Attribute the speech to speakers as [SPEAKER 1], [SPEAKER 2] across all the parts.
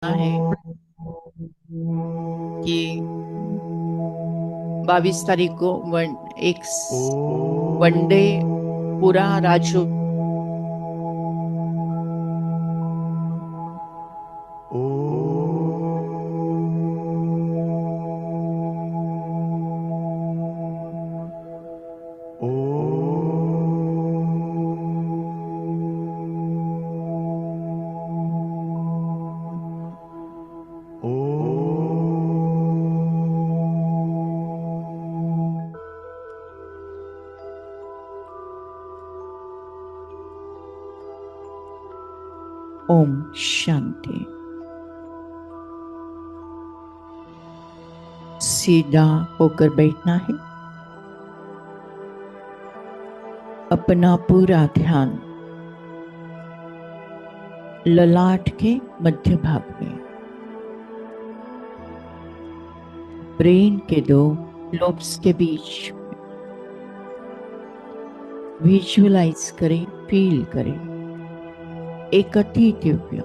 [SPEAKER 1] है कि 22 तारीख को वनडे पूरा राजू ओम शांति। सीधा होकर बैठना है। अपना पूरा ध्यान ललाट के मध्य भाग में, ब्रेन के दो लोब्स के बीच विजुअलाइज करें, फील करें। एक अति दिव्य,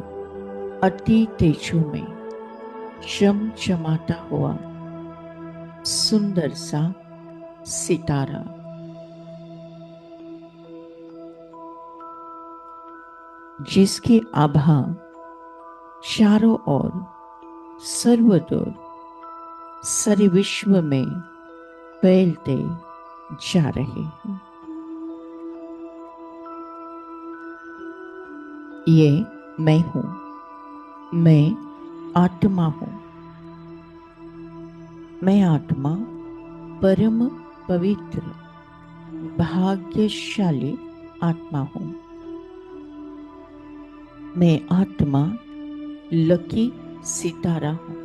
[SPEAKER 1] अति तेजोमय, चमचमाता हुआ सुंदर सा सितारा, जिसकी आभा चारों ओर सर्वदूर सारे विश्व में फैलते जा रहे हैं। ये मैं हूं, मैं आत्मा हूं। मैं आत्मा परम पवित्र भाग्यशाली आत्मा हूं। मैं आत्मा लकी सितारा हूं।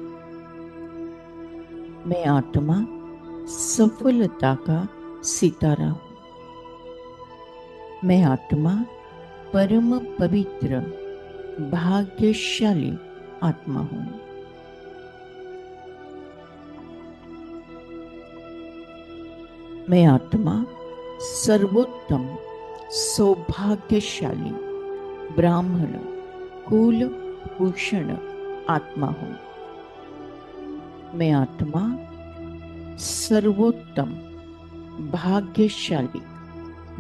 [SPEAKER 1] मैं आत्मा सफलता का सितारा हूं। मैं आत्मा परम पवित्र भाग्यशाली आत्मा हूं। मैं आत्मा सर्वोत्तम सौभाग्यशाली ब्राह्मण कुल भूषण आत्मा हूं। मैं आत्मा सर्वोत्तम भाग्यशाली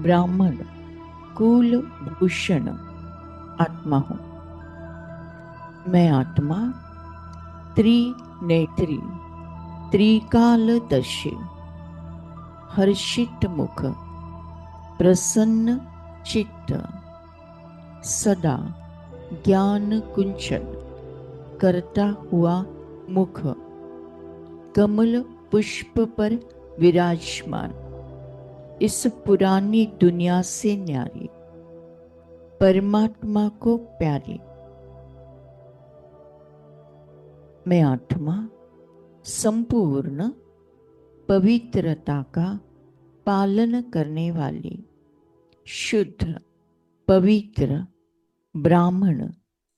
[SPEAKER 1] ब्राह्मण कुल भूषण आत्मा हूं। मैं आत्मा त्रिनेत्री त्रिकालदर्शी हर्षित मुख प्रसन्न चित्त सदा ज्ञान कुंचन करता हुआ मुख कमल पुष्प पर विराजमान इस पुरानी दुनिया से न्यारी परमात्मा को प्यारी मैं आत्मा संपूर्ण पवित्रता का पालन करने वाली शुद्ध पवित्र ब्राह्मण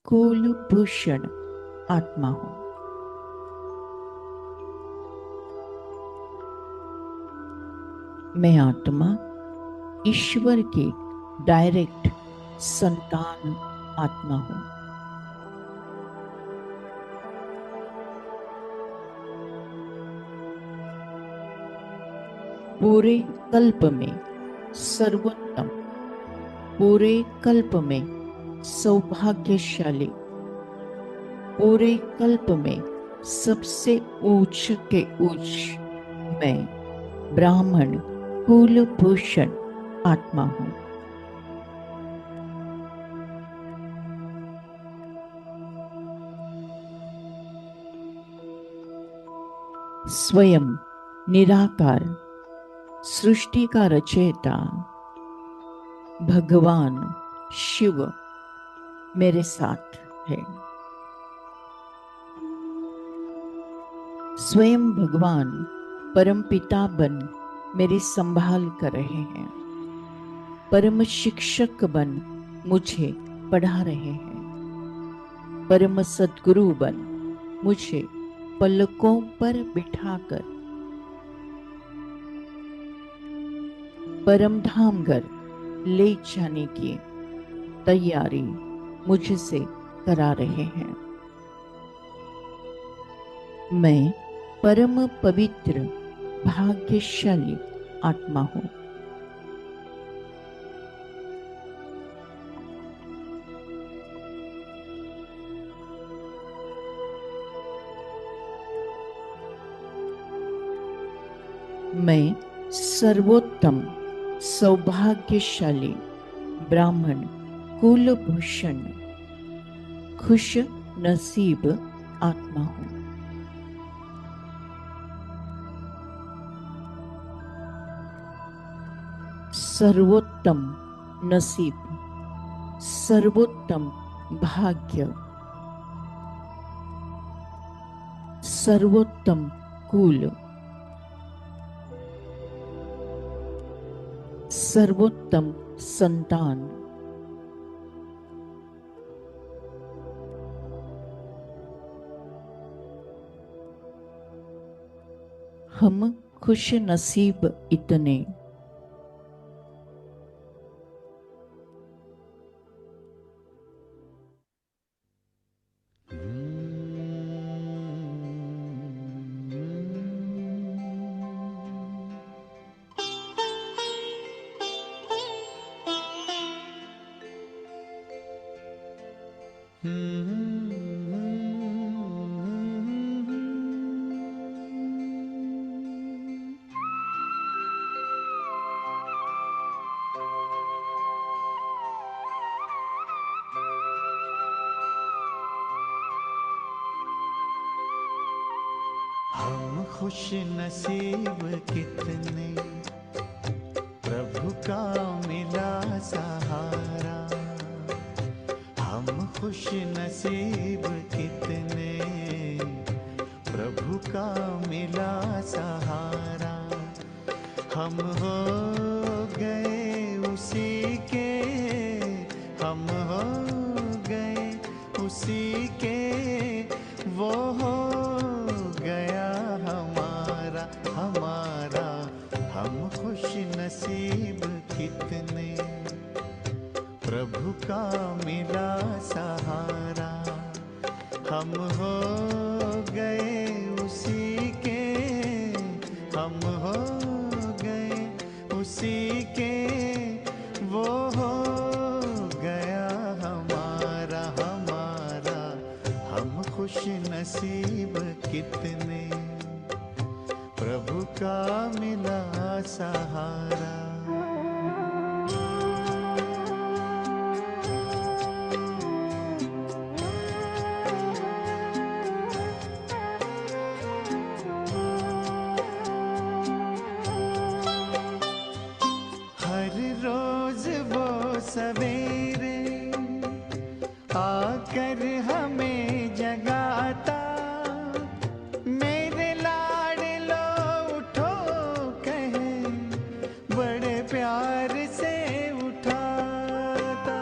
[SPEAKER 1] कुलभूषण आत्मा हूं। मैं आत्मा ईश्वर की डायरेक्ट संतान आत्मा हूं। पूरे कल्प में सर्वोत्तम, पूरे कल्प में सौभाग्यशाली, पूरे कल्प में सबसे ऊंच के ऊंच मैं ब्राह्मण कुलभूषण आत्मा हूं। स्वयं निराकार सृष्टि का रचयिता भगवान शिव मेरे साथ है। स्वयं भगवान परमपिता बन मेरी संभाल कर रहे हैं। परम शिक्षक बन मुझे पढ़ा रहे हैं। परम सद्गुरु बन मुझे पलकों पर बिठाकर परम धाम घर ले जाने की तैयारी मुझसे करा रहे हैं। मैं परम पवित्र भाग्यशाली आत्मा हूँ। मैं सर्वोत्तम सौभाग्यशाली ब्राह्मण कुलभूषण खुश नसीब आत्मा हूँ। सर्वोत्तम नसीब, सर्वोत्तम भाग्य, सर्वोत्तम कुल, सर्वोत्तम संतान, हम खुश नसीब इतने
[SPEAKER 2] हम खुश नसीब कितने, प्रभु का मिला सहारा। हम खुश नसीब कितने, प्रभु का मिला सहारा। हम हो गए उसी के, हम हो गए उसी के, वो हो गया हमारा हमारा। हम खुश नसीब कितने, प्रभु का मिला सहारा। हम हो गए उसी के, हम हो गए उसी के, वो हो गया हमारा हमारा। हम खुश नसीब कितने, प्रभु का मिला सहारा। हर रोज वो सवेरे आकर हमें जगाता, मेरे लाडलो उठो कहे, बड़े प्यार से उठाता।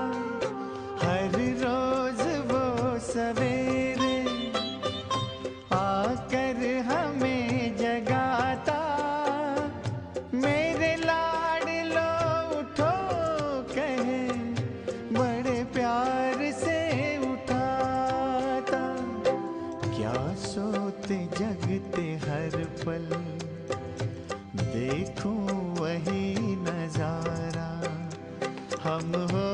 [SPEAKER 2] हर रोज वो सवेरे आकर हमें जगाता, मेरे लाडलो उठो कहे, बड़े प्यार से उठाता। क्या सोते जगते हर पल, देखूं वही नजारा। हम हो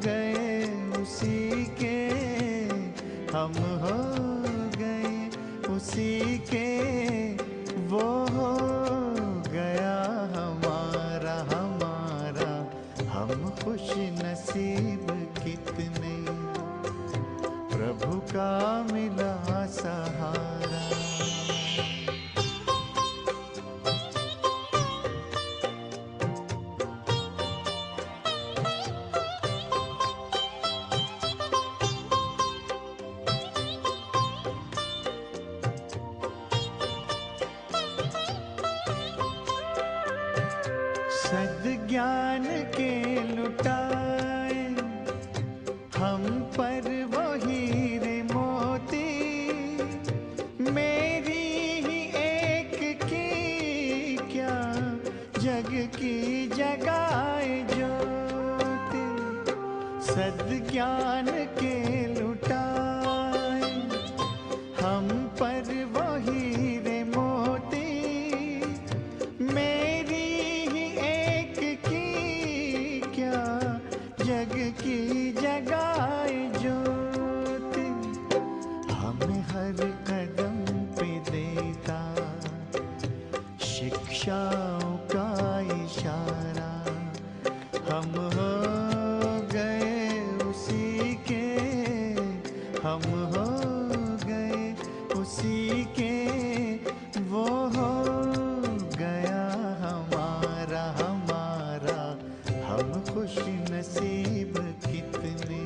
[SPEAKER 2] गए उसी के, हम हो गए उसी के, वो हो गया हमारा हमारा। हम खुश नसीब कितने, प्रभु का मिला सहारा। सद्ज्ञान के लुटाए हम पर वो हीरे मोती, मेरी ही एक की क्या जग की जगाए ज्योति। सद्ज्ञान के लुटाए हम पर वो हमें हर कदम पे देता शिक्षाओं का इशारा। हम हो गए उसी के, हम हो गए उसी के, वो हो गया हमारा हमारा। हम खुश नसीब कितने,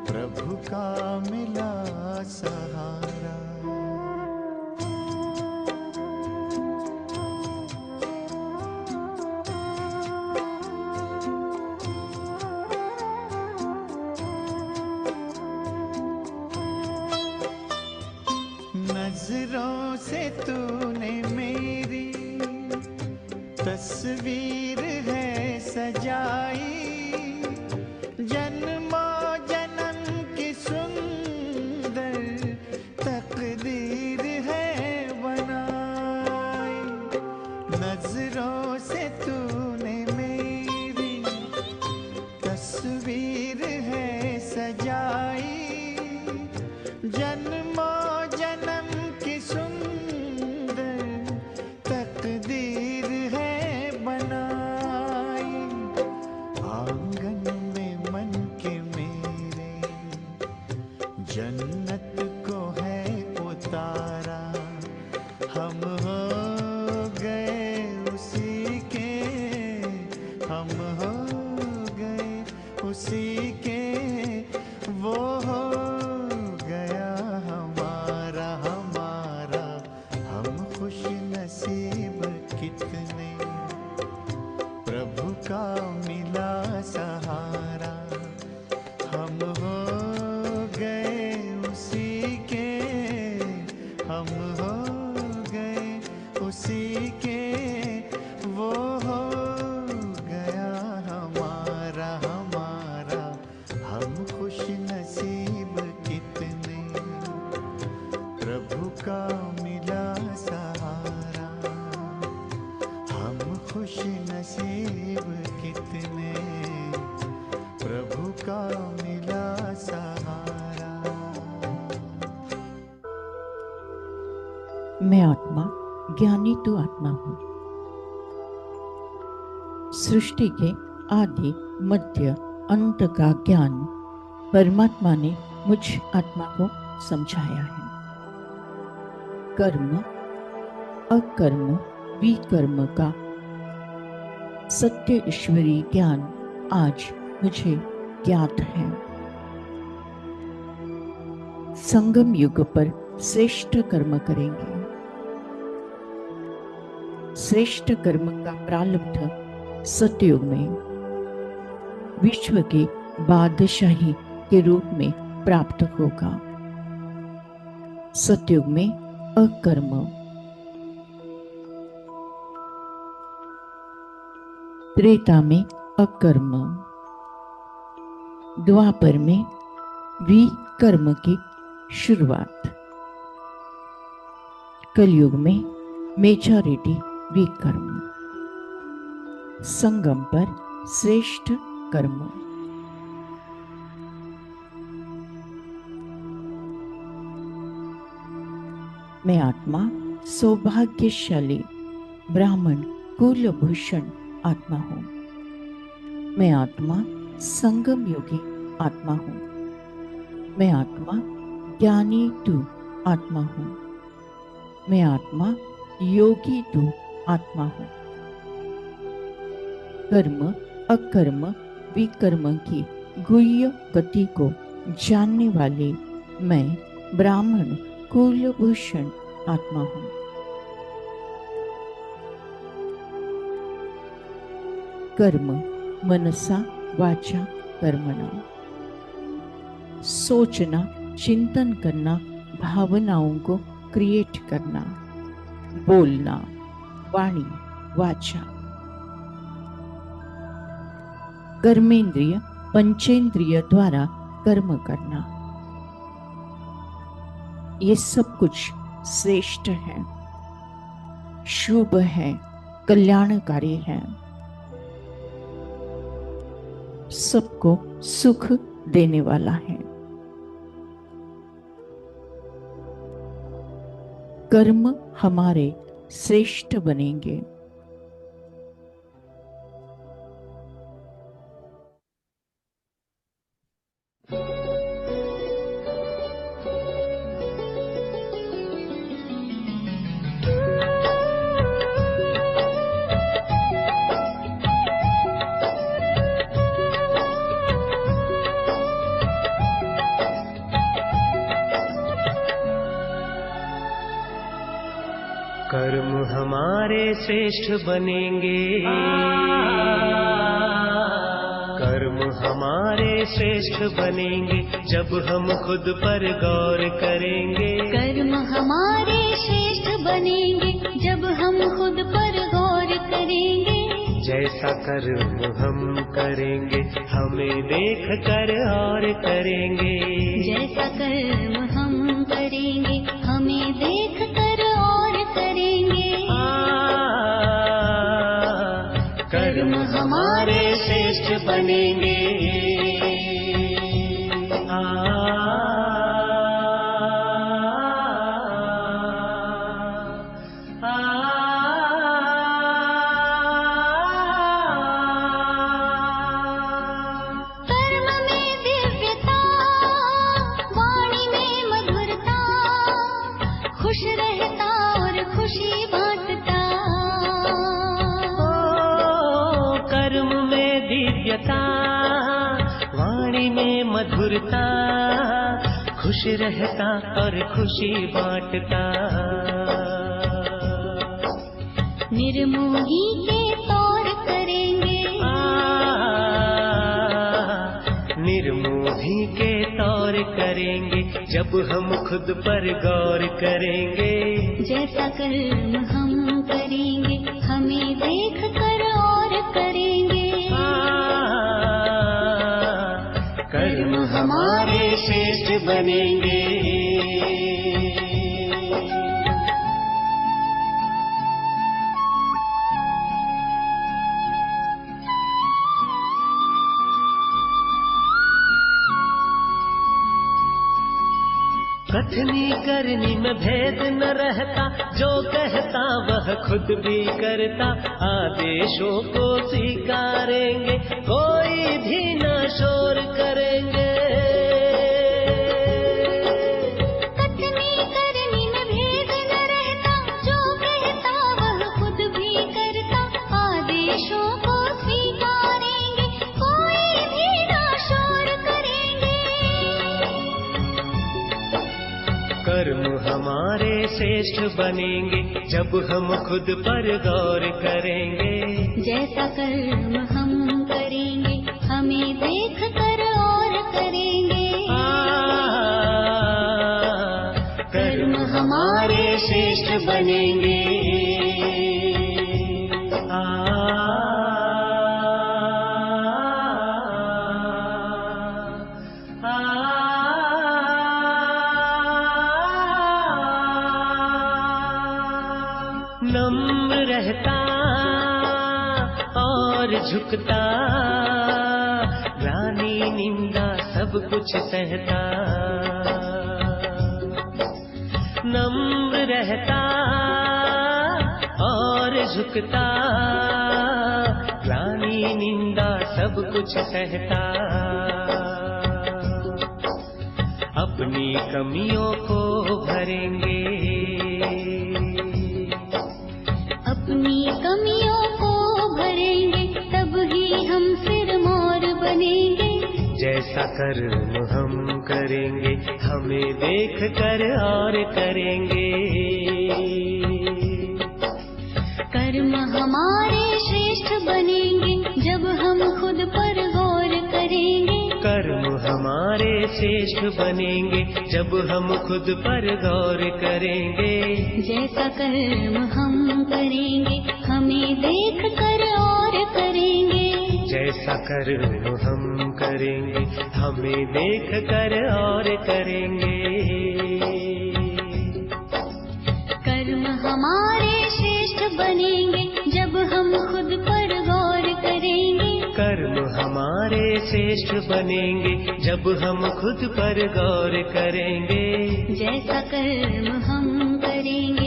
[SPEAKER 2] प्रभु का मिला सहारा। नजरों से तूने मेरी तस्वीर है सजाई, जन्मों जन्म की सुंदर तकदीर है बनाई। नजरों से तूने मेरी तस्वीर है सजाई, जन्मों जन्म की सुंदर तकदीर है बनाई। आंगन में मन के मेरे जन्नत को है उतारा। हम हो गए उसी के, हम हो गए उसी के, वो हो गया हमारा हमारा। हम खुश नसीब कितने, प्रभु का मिला सहारा। हम हो गए उसी के, हम हो गए उसी के, वो हो गया हमारा हमारा। हम खुश नसीब कितने, प्रभु का मिला सहारा। हम खुश नसीब कितने, प्रभु का मिला सहारा।
[SPEAKER 1] मैं आत्मा ज्ञानी तू आत्मा हूँ। सृष्टि के आदि मध्य अंत का ज्ञान परमात्मा ने मुझ आत्मा को समझाया है। कर्म अकर्म विकर्म का सत्य ईश्वरीय ज्ञान आज मुझे ज्ञात है। संगम युग पर श्रेष्ठ कर्म करेंगे। श्रेष्ठ कर्म का प्रारब्ध सतयुग में विश्व के बादशाही के रूप में प्राप्त होगा। सतयुग में अकर्म, त्रेता में अकर्म, द्वापर में विकर्म की शुरुआत, कलयुग में मेजॉरिटी विकर्म, संगम पर श्रेष्ठ कर्म। मैं आत्मा सौभाग्यशाली ब्राह्मण कुलभूषण आत्मा हूँ। मैं आत्मा संगम योगी आत्मा हूँ। मैं आत्मा ज्ञानी तू आत्मा हूँ। मैं आत्मा योगी तू आत्मा हूँ। कर्म अकर्म विकर्म की गुह्य गति को जानने वाले मैं ब्राह्मण कुलभूषण आत्मा हूँ। कर्म मनसा वाचा कर्मणा, सोचना, चिंतन करना, भावनाओं को क्रिएट करना, बोलना, वाणी वाचा। कर्मेंद्रिय पंचेंद्रिय द्वारा कर्म करना, ये सब कुछ श्रेष्ठ है, शुभ है, कल्याणकारी है, सबको सुख देने वाला है। कर्म हमारे श्रेष्ठ बनेंगे।
[SPEAKER 3] कर्म हमारे श्रेष्ठ बनेंगे, कर्म हमारे श्रेष्ठ बनेंगे जब हम खुद पर गौर करेंगे।
[SPEAKER 4] कर्म हमारे श्रेष्ठ बनेंगे जब हम खुद पर गौर करेंगे।
[SPEAKER 3] जैसा कर्म हम करेंगे हमें देख कर और करेंगे।
[SPEAKER 4] जैसा कर्म हम करेंगे हमें देख कर और करेंगे।
[SPEAKER 3] कर्म हमारे श्रेष्ठ बनेंगे। वाणी में मधुरता, खुश रहता और खुशी बांटता।
[SPEAKER 4] निर्मोही के तौर करेंगे,
[SPEAKER 3] निर्मोही के तौर करेंगे जब हम खुद पर गौर करेंगे।
[SPEAKER 4] जैसा कर्म हम करेंगे हमें देख कर और करेंगे।
[SPEAKER 3] कर्म हमारे श्रेष्ठ बनेंगे। कथनी करनी में भेद न रहता, जो कहता वह खुद भी करता। आदेशों को स्वीकारेंगे कोई भी न शोर करेंगे।
[SPEAKER 4] कथनी करनी में भेद न रहता, जो कहता वह खुद भी करता। आदेशों को स्वीकारेंगे कोई भी न शोर करेंगे।
[SPEAKER 3] कर्म हमारे श्रेष्ठ बनेंगे जब हम खुद पर गौर करेंगे।
[SPEAKER 4] जैसा कर्म हम करेंगे हमें देख कर और करेंगे।
[SPEAKER 3] कर्म हमारे श्रेष्ठ बनेंगे। नम्र रहता और झुकता, ग्लानि निंदा सब कुछ सहता। नम्र रहता और झुकता, ग्लानि निंदा सब कुछ सहता। अपनी कमियों को भरेंगे,
[SPEAKER 4] अपनी कमियों को भरेंगे तब ही हम सिरमौर बनेंगे।
[SPEAKER 3] जैसा कर्म हम करेंगे हमें देख कर और करेंगे।
[SPEAKER 4] कर्म हमारे श्रेष्ठ बनेंगे जब हम खुद पर गौर करेंगे।
[SPEAKER 3] कर्म हमारे श्रेष्ठ बनेंगे जब हम खुद पर गौर करेंगे।
[SPEAKER 4] जैसा कर्म हम करेंगे हमें देख कर और करेंगे।
[SPEAKER 3] जैसा कर्म हम करेंगे हमें देख कर और करेंगे।
[SPEAKER 4] कर्म हमारे श्रेष्ठ बनेंगे जब हम खुद पर गौर करेंगे।
[SPEAKER 3] कर्म हमारे श्रेष्ठ बनेंगे जब हम खुद पर गौर करेंगे।
[SPEAKER 4] जैसा कर्म हम करेंगे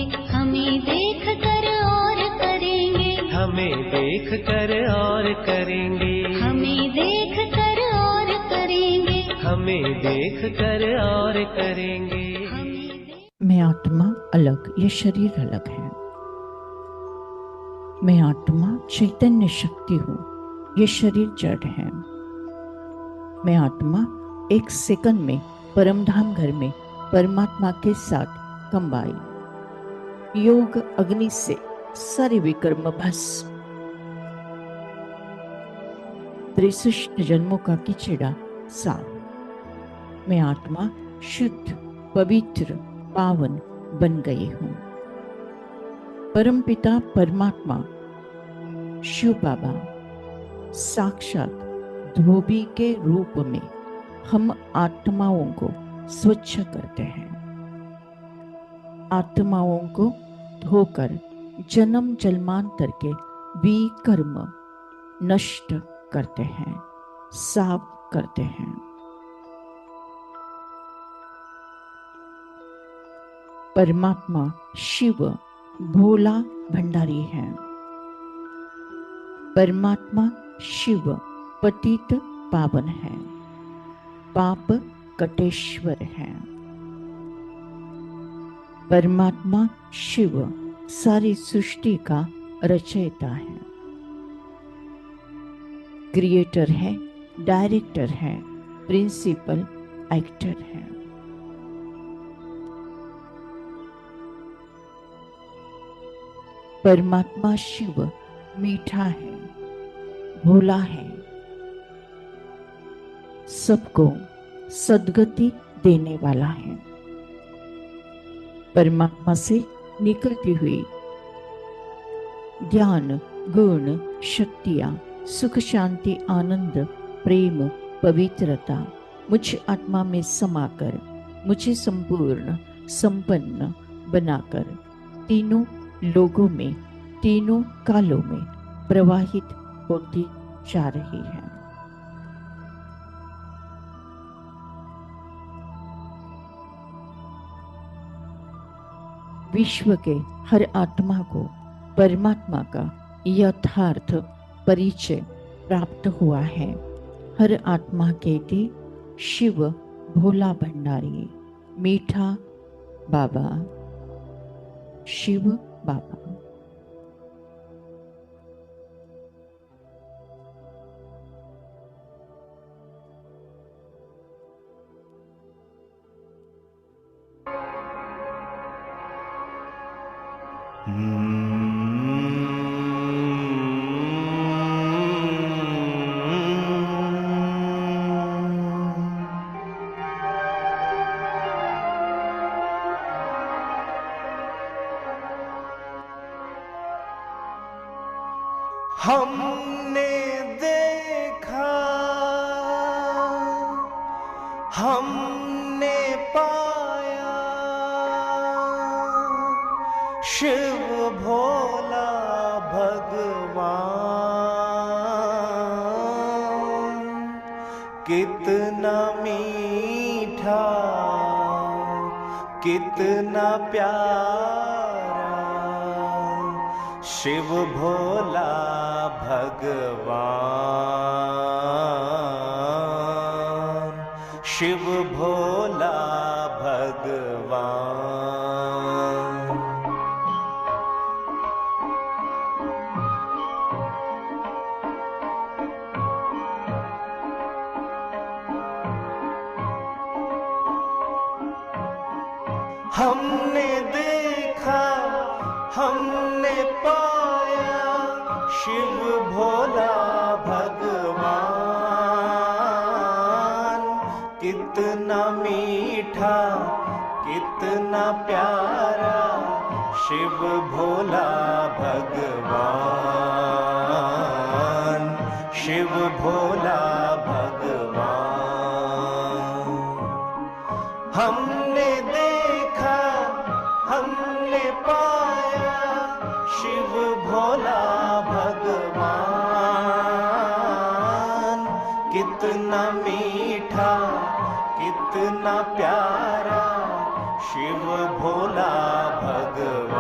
[SPEAKER 3] हमें देख कर और करेंगे,
[SPEAKER 4] हमें देख कर और करेंगे,
[SPEAKER 3] हमें देख कर और करेंगे।
[SPEAKER 1] मैं आत्मा अलग, ये शरीर अलग है। मैं आत्मा चैतन्य शक्ति हूँ, ये शरीर जड़ है। मैं आत्मा एक सेकंड में परमधाम घर में परमात्मा के साथ कंबाई। योग अग्नि से सारे विकर्म भस्म। 63 जन्मों का किचड़ा साफ। मैं आत्मा शुद्ध, पवित्र, पावन बन गई हूँ। परमपिता परमात्मा शिव बाबा साक्षात धोबी के रूप में हम आत्माओं को स्वच्छ करते हैं। आत्माओं को धोकर जन्म जन्मांतर के विकर्म नष्ट करते हैं, साफ करते हैं। परमात्मा शिव भोला भंडारी है। परमात्मा शिव पतित पावन है, पाप कटेश्वर है। परमात्मा शिव सारी सृष्टि का रचयिता है, क्रिएटर है, डायरेक्टर है, प्रिंसिपल एक्टर है। परमात्मा शिव मीठा है, भोला है, सबको सद्गति देने वाला है। परमात्मा से निकलती हुई ज्ञान, गुण, शक्तियां, सुख, शांति, आनंद, प्रेम, पवित्रता मुझ आत्मा में समाकर मुझे संपूर्ण संपन्न बनाकर तीनों लोगों में, तीनों कालों में प्रवाहित होती जा रही है। विश्व के हर आत्मा को परमात्मा का यथार्थ परिचय प्राप्त हुआ है। हर आत्मा के लिए शिव भोला भंडारी, मीठा बाबा, शिव बाबा।
[SPEAKER 2] हमने देखा, हमने पाया, शिव भोला भगवान कितना मीठा, कितना प्यारा, शिव भोला भगवान, शिव भोला भगवान। हमने देखा, हमने पाया, शिव भोला भगवान कितना मीठा, कितना प्यारा, शिव भोला भगवान, शिव भोला भगवान। हमने देखा, हमने पाया, शिव भोला भगवान कितना मीठा, कितना प्यारा, शिव भोला भगवान,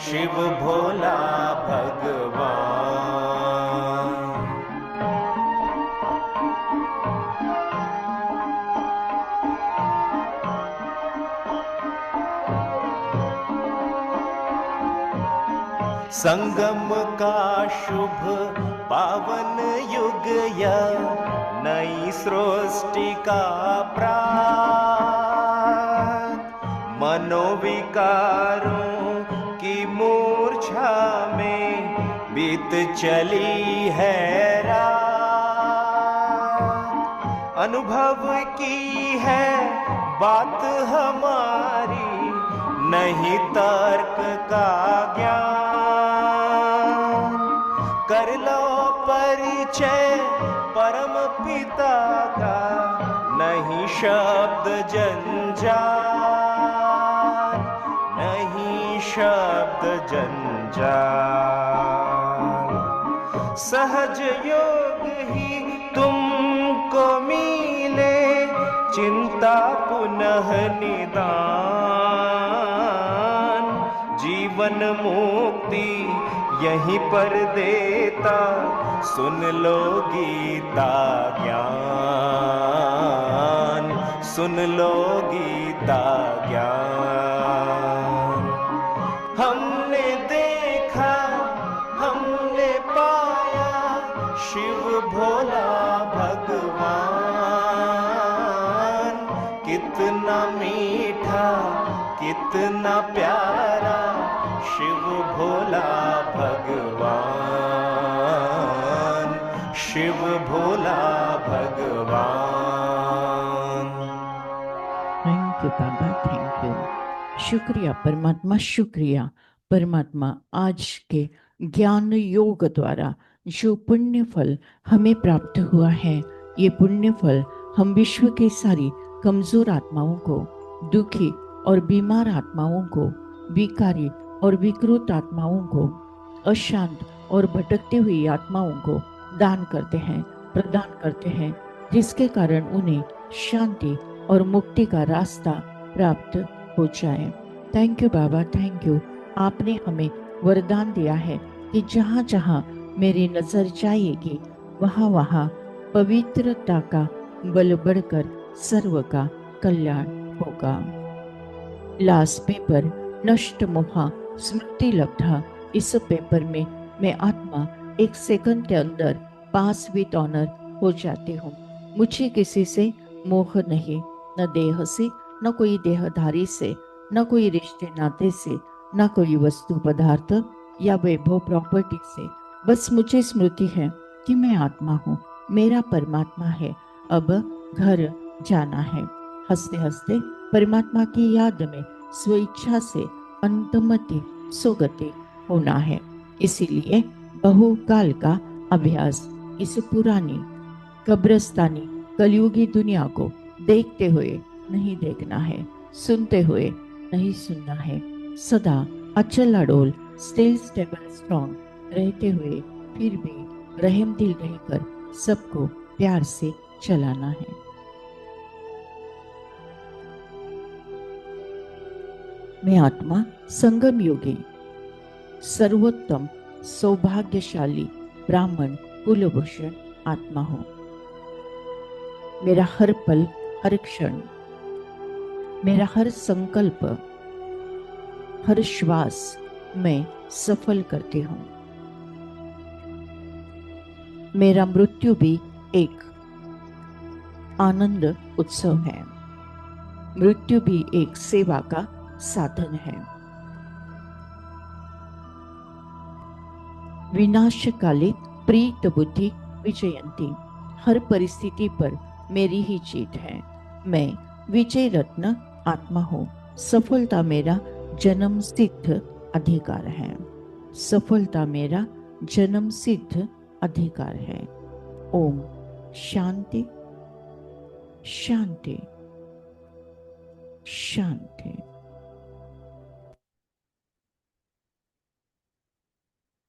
[SPEAKER 2] शिव संगम का शुभ पावन युग यह, नई सृष्टि का प्रात, मनोविकारों की मूर्छा में बीत चली है रात। अनुभव की है बात हमारी, नहीं तर्क का ज्ञान। कर लो परिचय परम पिता का, नहीं शब्द जंजाल, नहीं शब्द जंजाल। सहज योग ही तुमको मिले, चिंता पुनः निदान। जीवन मुक्ति यहीं पर देता, सुन लो गीता ज्ञान, सुन लो गीता ज्ञान। हमने देखा, हमने पाया, शिव भोला भगवान। कितना मीठा, कितना प्यारा, शिव भोला भगवान, शिव भोला भगवान।
[SPEAKER 1] Thank you Baba, thank you. शुक्रिया परमात्मा, शुक्रिया परमात्मा। आज के ज्ञान योग द्वारा जो पुण्य फल हमें प्राप्त हुआ है, ये पुण्य फल हम विश्व के सारी कमजोर आत्माओं को, दुखी और बीमार आत्माओं को, विकारी और विकृत आत्माओं को, अशांत और भटकती हुई आत्माओं को दान करते हैं, प्रदान करते हैं, जिसके कारण उन्हें शांति और मुक्ति का रास्ता प्राप्त हो जाए। Thank you Baba, thank you. आपने हमें वरदान दिया है कि जहाँ जहाँ मेरी नजर जाएगी, वहाँ वहाँ पवित्रता का बल बढ़कर सर्व का कल्याण होगा। लास्ट पेपर नष्ट मोहा स्मृति लब्धा। इस पेपर में मैं आत्मा एक सेकंड के अंदर पास विद ऑनर हो जाती हूँ। मुझे किसी से मोह नहीं, न देह से, न कोई देहधारी से, न कोई रिश्ते नाते से, न कोई वस्तु पदार्थ या वैभव प्रॉपर्टी से। बस मुझे स्मृति है कि मैं आत्मा हूँ, मेरा परमात्मा है, अब घर जाना है। हंसते हंसते परमात्मा की याद में स्वेच्छा से अंतमति सुगति होना है। इसीलिए बहुकाल का अभ्यास इस पुरानी कब्रस्तानी कलयुगी दुनिया को देखते हुए नहीं देखना है, सुनते हुए नहीं सुनना है। सदा अचल अडोल, स्टिल स्टेबल स्ट्रॉन्ग रहते हुए फिर भी रहम दिल रहकर सबको प्यार से चलाना है। मैं आत्मा संगम योगी, सर्वोत्तम सौभाग्यशाली ब्राह्मण कुलभूषण आत्मा हूँ। मेरा हर पल, हर क्षण, मेरा हर संकल्प, हर श्वास मैं सफल करती हूँ। मेरा मृत्यु भी एक आनंद उत्सव है, मृत्यु भी एक सेवा का साधन है। विनाशकाले प्रीत बुद्धि विजयंती। हर परिस्थिति पर मेरी ही जीत है। मैं विजय रत्न आत्मा हूँ। सफलता मेरा जन्म सिद्ध अधिकार है। सफलता मेरा जन्म सिद्ध अधिकार है। ओम शांति शांति शांति।